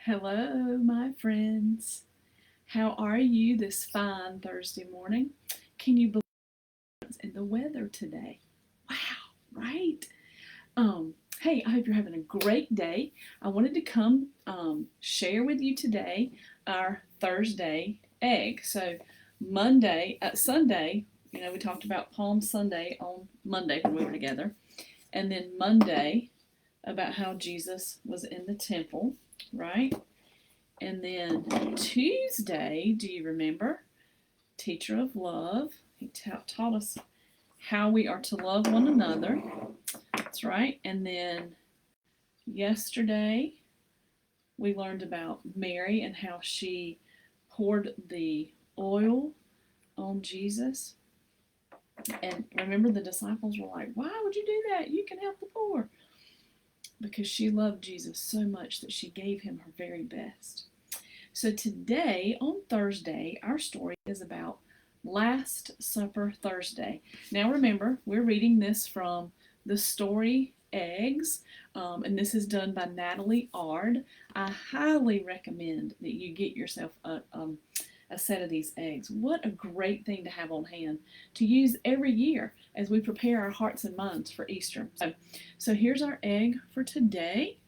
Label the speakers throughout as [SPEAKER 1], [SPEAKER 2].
[SPEAKER 1] Hello, my friends. How are you this fine Thursday morning? Can you believe it's in the weather today? Wow, right? Hey, I hope you're having a great day. I wanted to come share with you today our Thursday egg. So Sunday, we talked about Palm Sunday on Monday when we were together, and then Monday about how Jesus was in the temple, right? And then Tuesday, do you remember? Teacher of love. He taught us how we are to love one another. That's right. And then yesterday, we learned about Mary and how she poured the oil on Jesus. And remember, the disciples were like, "Why would you do that? You can help the poor." Because she loved Jesus so much that she gave him her very best. So today, on Thursday, our story is about Last Supper Thursday. Now remember, we're reading this from the story Eggs, and this is done by Natalie Ard. I highly recommend that you get yourself a set of these eggs. What a great thing to have on hand to use every year as we prepare our hearts and minds for Easter. So here's our egg for today.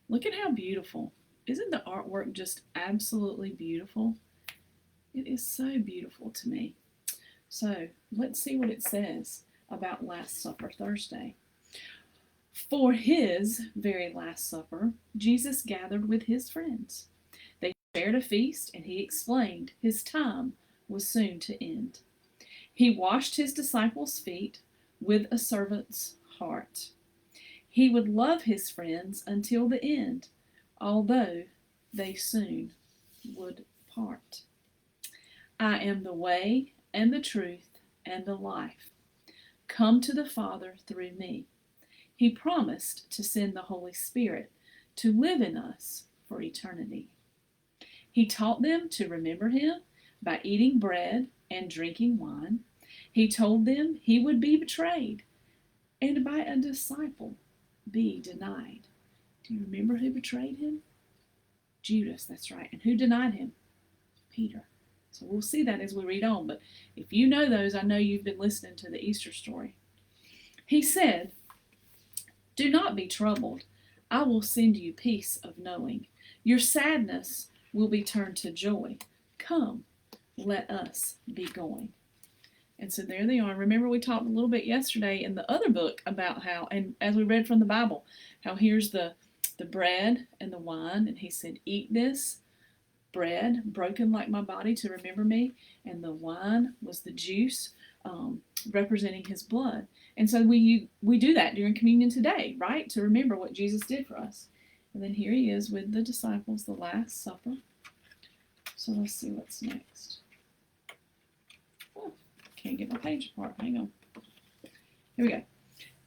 [SPEAKER 1] Look at how beautiful. Isn't the artwork just absolutely beautiful? It is so beautiful to me. So let's see what it says about Last Supper Thursday. For his very last supper, Jesus gathered with his friends. They shared a feast, and he explained his time was soon to end. He washed his disciples' feet with a servant's heart. He would love his friends until the end, although they soon would part. I am the way and the truth and the life. Come to the Father through me. He promised to send the Holy Spirit to live in us for eternity. He taught them to remember him by eating bread and drinking wine. He told them he would be betrayed and by a disciple be denied. Do you remember who betrayed him? Judas, that's right. And who denied him? Peter. So we'll see that as we read on. But if you know those, I know you've been listening to the Easter story. He said, "Do not be troubled. I will send you peace of knowing. Your sadness will be turned to joy. Come, let us be going." And so there they are. Remember, we talked a little bit yesterday in the other book about how, and as we read from the Bible, how here's the bread and the wine, and he said, "Eat this bread broken like my body to remember me," and the wine was the juice representing his blood. And so we do that during communion today, right, to remember what Jesus did for us. And then here he is with the disciples, the Last Supper. So let's see what's next. Oh, can't get my page apart. Hang on. Here we go.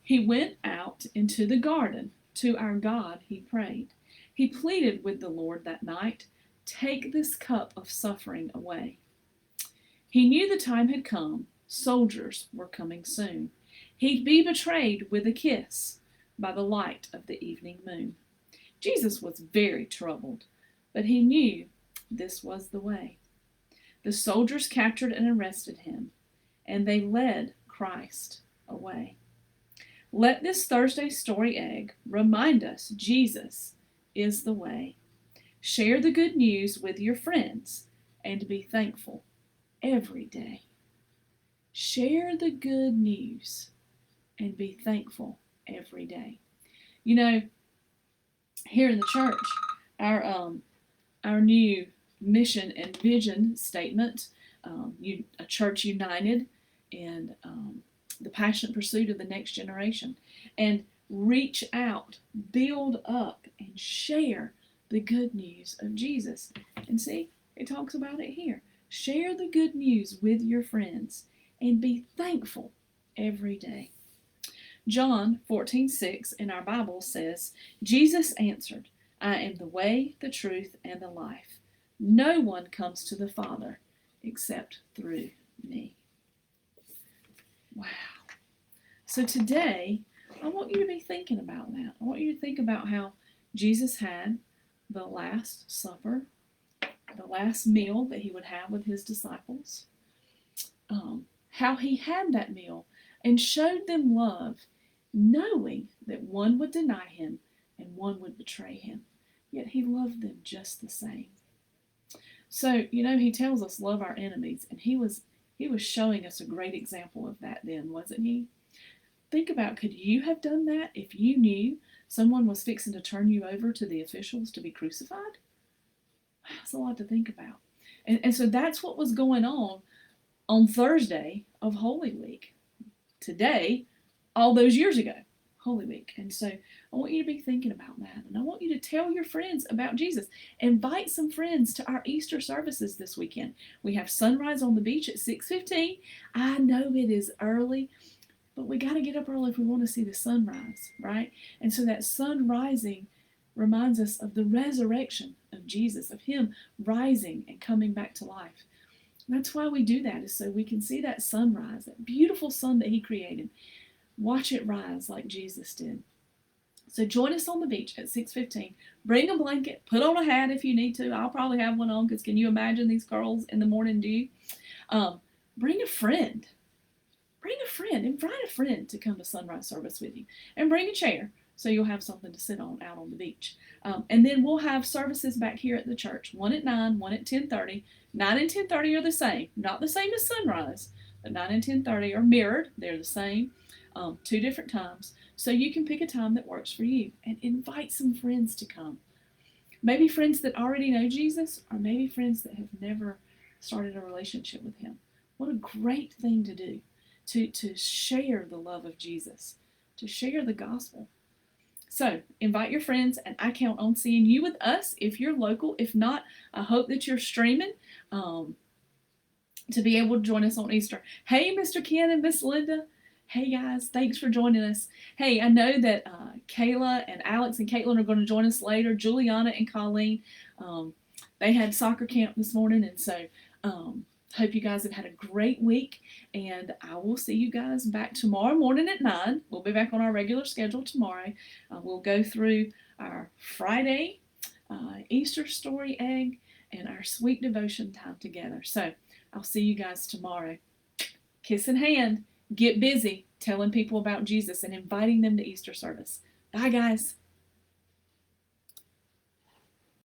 [SPEAKER 1] He went out into the garden. To our God he prayed. He pleaded with the Lord that night, "Take this cup of suffering away." He knew the time had come. Soldiers were coming soon. He'd be betrayed with a kiss by the light of the evening moon. Jesus was very troubled, but he knew this was the way. The soldiers captured and arrested him, and they led Christ away. Let this Thursday story egg remind us Jesus is the way. Share the good news with your friends and be thankful every day. Share the good news and be thankful every day. You know, here in the church, our new mission and vision statement, a church united in the passionate pursuit of the next generation, and reach out, build up, and share the good news of Jesus. And see, it talks about it here. Share the good news with your friends and be thankful every day. John 14:6 in our Bible says, Jesus answered, "I am the way, the truth, and the life. No one comes to the Father except through me." Wow. So today, I want you to be thinking about that. I want you to think about how Jesus had the Last Supper, the last meal that he would have with his disciples, how he had that meal and showed them love, knowing that one would deny him and one would betray him. Yet he loved them just the same. So, he tells us love our enemies, and he was showing us a great example of that then, wasn't he? Think about, could you have done that if you knew someone was fixing to turn you over to the officials to be crucified? That's a lot to think about. And so that's what was going on Thursday of Holy Week. Today, all those years ago, Holy Week. And so I want you to be thinking about that. And I want you to tell your friends about Jesus. Invite some friends to our Easter services this weekend. We have sunrise on the beach at 6:15. I know it is early, but we got to get up early if we want to see the sunrise, right? And so that sun rising reminds us of the resurrection of Jesus, of him rising and coming back to life. That's why we do that, is so we can see that sunrise, that beautiful sun that he created. Watch it rise like Jesus did. So join us on the beach at 6:15. Bring a blanket, put on a hat if you need to. I'll probably have one on, because can you imagine these curls in the morning dew? Bring a friend. Invite a friend to come to sunrise service with you. And bring a chair so you'll have something to sit on out on the beach. And then we'll have services back here at the church, one at 9, one at 10:30. 9 and 10:30 are the same, not the same as sunrise, but 9 and 10:30 are mirrored. They're the same, 2 different times. So you can pick a time that works for you and invite some friends to come. Maybe friends that already know Jesus, or maybe friends that have never started a relationship with him. What a great thing to do, to share the love of Jesus, to share the gospel. So invite your friends, and I count on seeing you with us if you're local. If not, I hope that you're streaming to be able to join us on Easter. Hey, Mr. Ken and Miss Linda. Hey, guys. Thanks for joining us. Hey, I know that Kayla and Alex and Caitlin are going to join us later. Juliana and Colleen, they had soccer camp this morning, and so hope you guys have had a great week, and I will see you guys back tomorrow morning at 9. We'll be back on our regular schedule tomorrow. We'll go through our Friday Easter story egg and our sweet devotion time together. So I'll see you guys tomorrow. Kiss in hand. Get busy telling people about Jesus and inviting them to Easter service. Bye, guys.